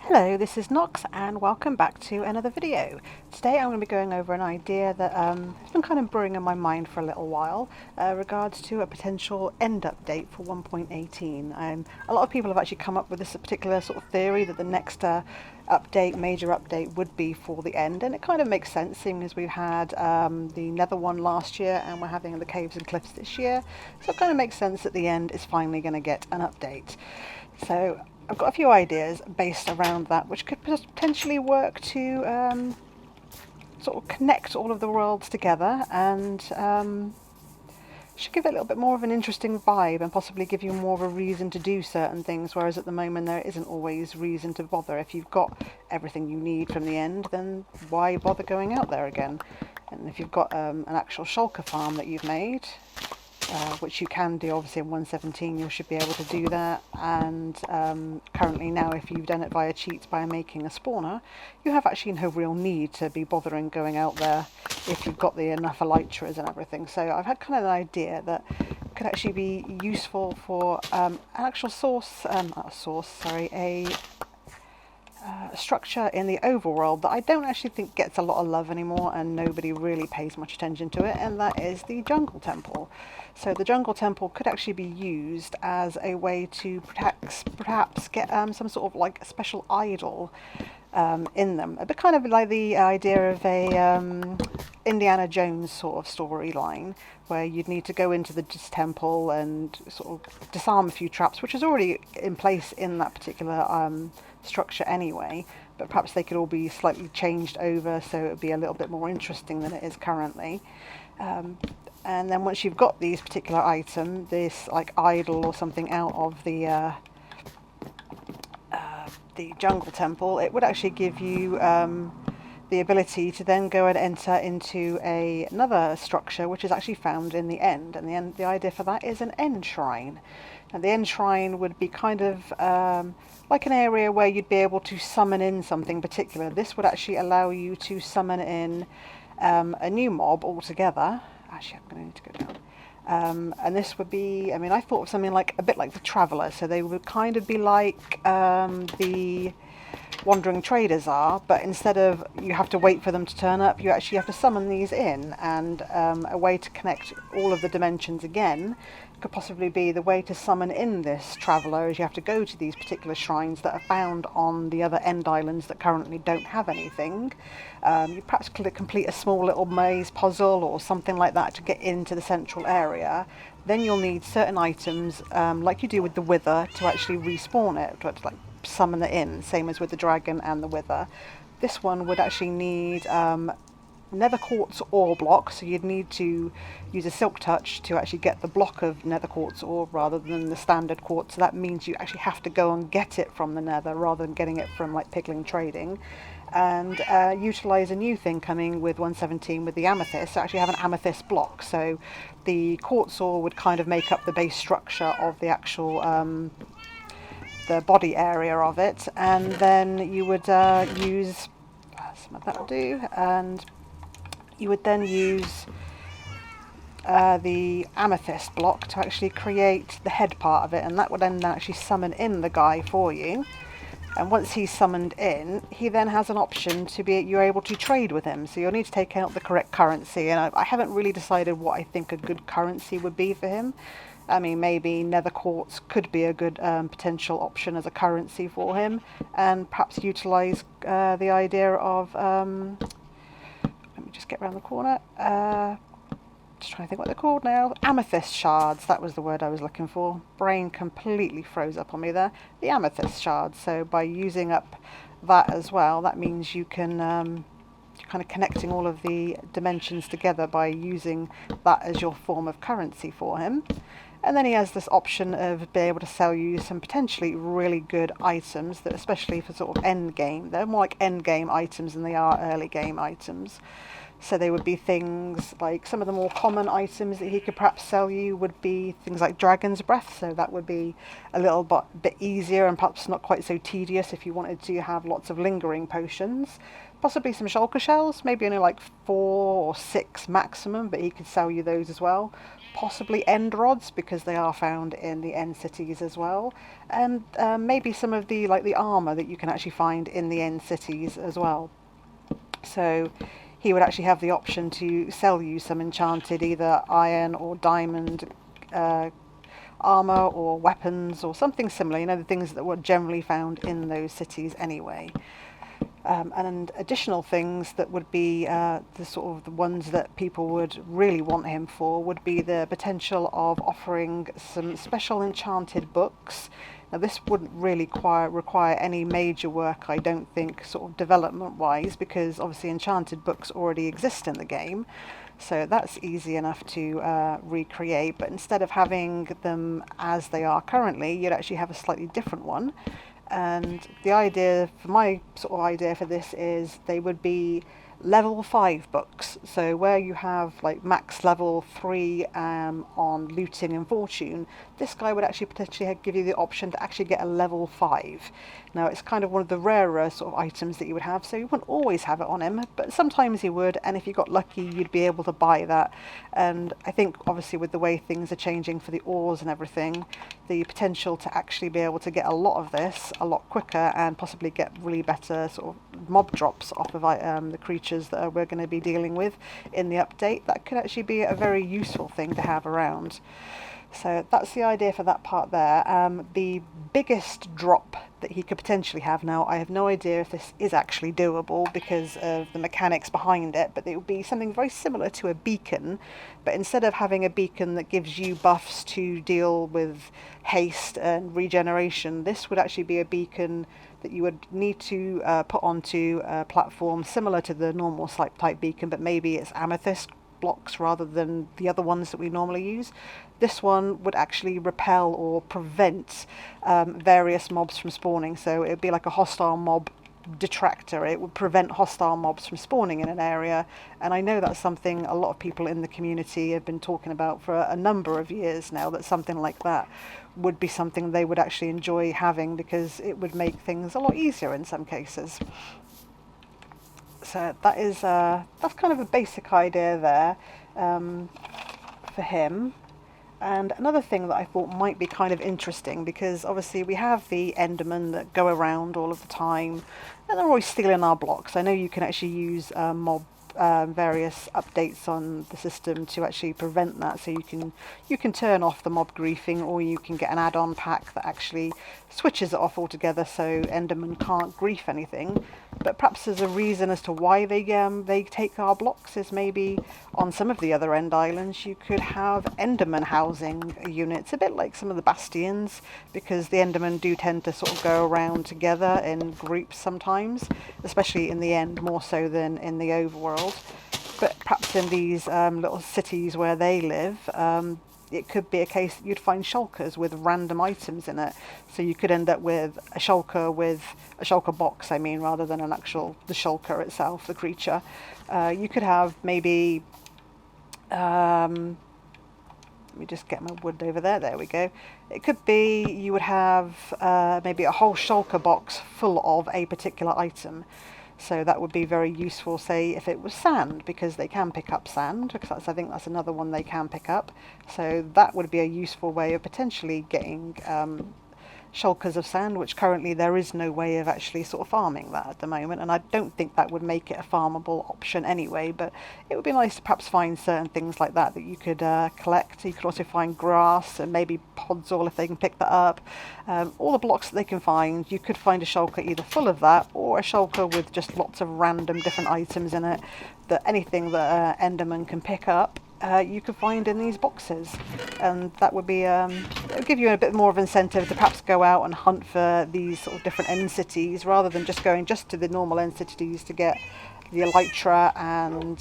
Hello, this is Nox and welcome back to another video. Today I'm going to be going over an idea that has been kind of brewing in my mind for a little while, regards to a potential end update for 1.18. A lot of people have actually come up with this particular sort of theory that the next major update would be for the end, and it kind of makes sense seeing as we've had the Nether one last year and we're having the Caves and Cliffs this year, so it kind of makes sense that the end is finally going to get an update. So I've got a few ideas based around that which could potentially work to sort of connect all of the worlds together and should give it a little bit more of an interesting vibe and possibly give you more of a reason to do certain things, whereas at the moment there isn't always reason to bother. If you've got everything you need from the end, then why bother going out there again? And if you've got an actual shulker farm that you've made, which you can do obviously in 1.17, you should be able to do that. And currently now, if you've done it via cheats by making a spawner, you have actually no real need to be bothering going out there if you've got the enough elytras and everything. So I've had kind of an idea that could actually be useful for an actual a structure in the overworld that I don't actually think gets a lot of love anymore and nobody really pays much attention to it, and that is the jungle temple. So the jungle temple could actually be used as a way to perhaps get some sort of like a special idol in them. A bit kind of like the idea of a Indiana Jones sort of storyline, where you'd need to go into this temple and sort of disarm a few traps, which is already in place in that particular structure anyway, but perhaps they could all be slightly changed over so it would be a little bit more interesting than it is currently. And then once you've got these particular item, this like idol or something out of the jungle temple, it would actually give you the ability to then go and enter into another structure which is actually found in the end. And the idea for that is an end shrine. And the end shrine would be kind of like an area where you'd be able to summon in something particular. This would actually allow you to summon in a new mob altogether. Actually, I'm going to need to go down. And this would be, I mean, I thought of something like a bit like the Traveller. So they would kind of be like the wandering traders are, but instead of you have to wait for them to turn up, you actually have to summon these in. And a way to connect all of the dimensions again could possibly be the way to summon in this Traveller is you have to go to these particular shrines that are found on the other end islands that currently don't have anything. You perhaps could complete a small little maze puzzle or something like that to get into the central area. Then you'll need certain items, like you do with the Wither, to actually respawn it, to like summon it in, same as with the dragon and the Wither. This one would actually need nether quartz ore block, so you'd need to use a silk touch to actually get the block of nether quartz ore rather than the standard quartz. So that means you actually have to go and get it from the nether rather than getting it from like pickling trading. And utilize a new thing coming with 1.17 with the amethyst. So actually have an amethyst block, so the quartz ore would kind of make up the base structure of the actual the body area of it, and then you would use some of that will do, and you would then use the amethyst block to actually create the head part of it, and that would then actually summon in the guy for you. And once he's summoned in, he then has an option to be, you're able to trade with him. So you'll need to take out the correct currency, and I haven't really decided what I think a good currency would be for him. I mean, maybe nether quartz could be a good potential option as a currency for him, and perhaps utilize the idea of let me just get around the corner. Just trying to think what they're called now. Amethyst shards, that was the word I was looking for. Brain completely froze up on me there. The amethyst shards. So by using up that as well, that means you can you're kind of connecting all of the dimensions together by using that as your form of currency for him. And then he has this option of being able to sell you some potentially really good items, that especially for sort of end game. They're more like end game items than they are early game items. So they would be things like, some of the more common items that he could perhaps sell you would be things like Dragon's Breath. So that would be a little bit easier and perhaps not quite so tedious if you wanted to have lots of lingering potions. Possibly some shulker shells, maybe only like 4 or 6 maximum, but he could sell you those as well. possibly end rods, because they are found in the end cities as well, and maybe some of the like the armor that you can actually find in the end cities as well. So he would actually have the option to sell you some enchanted either iron or diamond uh, armor or weapons or something similar, you know, the things that were generally found in those cities anyway. And additional things that would be the sort of the ones that people would really want him for would be the potential of offering some special enchanted books. Now this wouldn't really require any major work, I don't think, sort of development wise, because obviously enchanted books already exist in the game. So that's easy enough to recreate, but instead of having them as they are currently, you'd actually have a slightly different one. And the idea, for my sort of idea for this, is they would be level 5 books. So where you have like max level 3 on looting and fortune, this guy would actually potentially give you the option to actually get a level 5. Now it's kind of one of the rarer sort of items that you would have, so you wouldn't always have it on him, but sometimes you would, and if you got lucky you'd be able to buy that. And I think obviously with the way things are changing for the ores and everything, the potential to actually be able to get a lot of this a lot quicker and possibly get really better sort of mob drops off of the creatures that we're going to be dealing with in the update, that could actually be a very useful thing to have around. So that's the idea for that part there. The biggest drop that he could potentially have, now I have no idea if this is actually doable because of the mechanics behind it, but it would be something very similar to a beacon, but instead of having a beacon that gives you buffs to deal with haste and regeneration, this would actually be a beacon that you would need to put onto a platform similar to the normal type beacon, but maybe it's amethyst blocks rather than the other ones that we normally use. This one would actually repel or prevent various mobs from spawning, so it would be like a hostile mob detractor. It would prevent hostile mobs from spawning in an area, and I know that's something a lot of people in the community have been talking about for a number of years now, that something like that would be something they would actually enjoy having, because it would make things a lot easier in some cases. So that is that's kind of a basic idea there for him. And another thing that I thought might be kind of interesting, because obviously we have the Endermen that go around all of the time, and they're always stealing our blocks. I know you can actually use various updates on the system to actually prevent that, so you can turn off the mob griefing, or you can get an add-on pack that actually switches it off altogether so Endermen can't grief anything. But perhaps there's a reason as to why they take our blocks, is maybe on some of the other end islands you could have Enderman housing units, a bit like some of the bastions, because the Endermen do tend to sort of go around together in groups sometimes, especially in the end, more so than in the overworld. But perhaps in these little cities where they live, it could be a case that you'd find shulkers with random items in it. So you could end up with a shulker box, I mean, rather than an actual, the shulker itself, the creature. You could have maybe, let me just get my wood over there we go. It could be you would have maybe a whole shulker box full of a particular item. So that would be very useful, say, if it was sand, because they can pick up sand, because I think that's another one they can pick up. So that would be a useful way of potentially getting shulkers of sand, which currently there is no way of actually sort of farming that at the moment, and I don't think that would make it a farmable option anyway, but it would be nice to perhaps find certain things like that you could collect. You could also find grass and maybe podzol if they can pick that up. All the blocks that they can find, you could find a shulker either full of that, or a shulker with just lots of random different items in it, that anything that Enderman can pick up, you could find in these boxes, and that would be it would give you a bit more of incentive to perhaps go out and hunt for these sort of different end cities, rather than just going just to the normal end cities to get the elytra and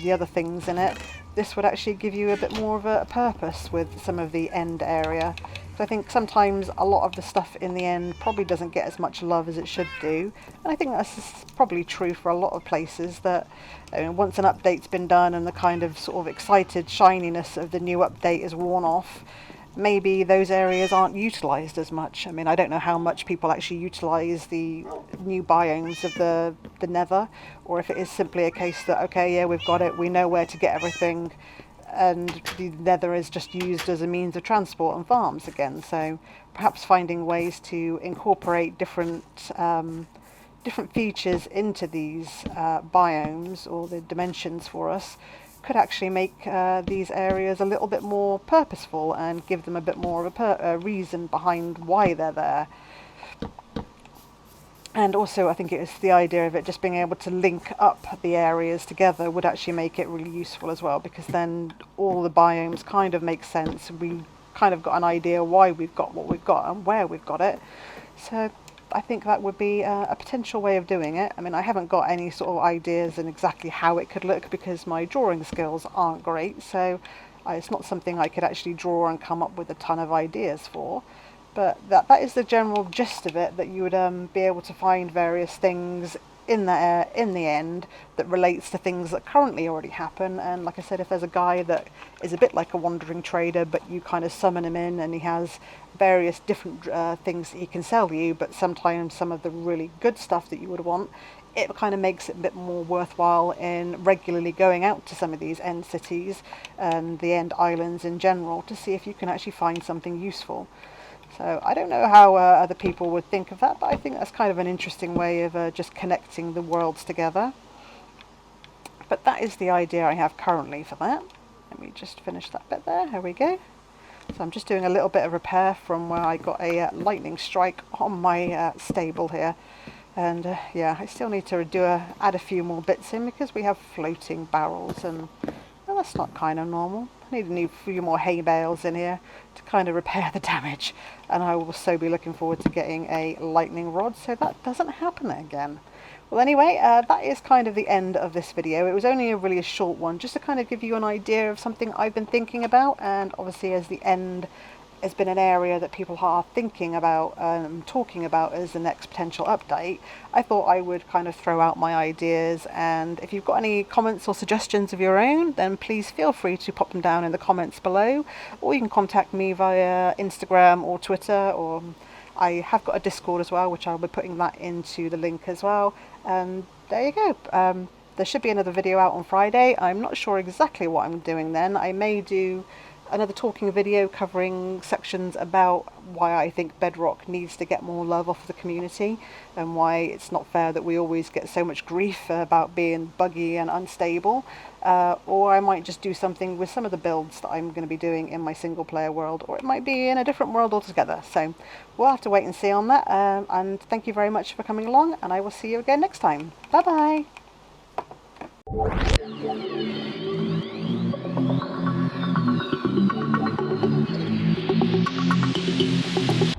the other things in it. This would actually give you a bit more of a purpose with some of the end area. So I think sometimes a lot of the stuff in the end probably doesn't get as much love as it should do, and I think that's probably true for a lot of places, that once an update's been done and the kind of sort of excited shininess of the new update is worn off, maybe those areas aren't utilised as much. I mean, I don't know how much people actually utilise the new biomes of the Nether, or if it is simply a case that, okay, yeah, we've got it, we know where to get everything, and the nether is just used as a means of transport and farms again. So perhaps finding ways to incorporate different features into these biomes or the dimensions for us could actually make these areas a little bit more purposeful and give them a bit more of a reason behind why they're there. And also I think it was the idea of it just being able to link up the areas together would actually make it really useful as well, because then all the biomes kind of make sense. We kind of got an idea why we've got what we've got and where we've got it. So I think that would be a potential way of doing it. I mean, I haven't got any sort of ideas in exactly how it could look because my drawing skills aren't great, so it's not something I could actually draw and come up with a ton of ideas for. But that is the general gist of it, that you would be able to find various things in the end that relates to things that currently already happen. And like I said, if there's a guy that is a bit like a wandering trader, but you kind of summon him in and he has various different things that he can sell you, but sometimes some of the really good stuff that you would want, it kind of makes it a bit more worthwhile in regularly going out to some of these end cities and the end islands in general to see if you can actually find something useful. So I don't know how other people would think of that, but I think that's kind of an interesting way of just connecting the worlds together. But that is the idea I have currently for that. Let me just finish that bit there. Here we go. So I'm just doing a little bit of repair from where I got a lightning strike on my stable here. And yeah, I still need to add a few more bits in because we have floating barrels, and well, that's not kind of normal. I need a few more hay bales in here to kind of repair the damage, and I will also be looking forward to getting a lightning rod so that doesn't happen again. Well, anyway, that is kind of the end of this video. It was only a short one, just to kind of give you an idea of something I've been thinking about, and obviously as the end has been an area that people are thinking about and talking about as the next potential update, I thought I would kind of throw out my ideas. And if you've got any comments or suggestions of your own, then please feel free to pop them down in the comments below, or you can contact me via Instagram or Twitter, or I have got a Discord as well, which I'll be putting that into the link as well. And there you go. There should be another video out on Friday. I'm not sure exactly what I'm doing then. I may do another talking video covering sections about why I think Bedrock needs to get more love off the community, and why it's not fair that we always get so much grief about being buggy and unstable. Or I might just do something with some of the builds that I'm going to be doing in my single player world, or it might be in a different world altogether. So we'll have to wait and see on that. And thank you very much for coming along, and I will see you again next time. Bye bye.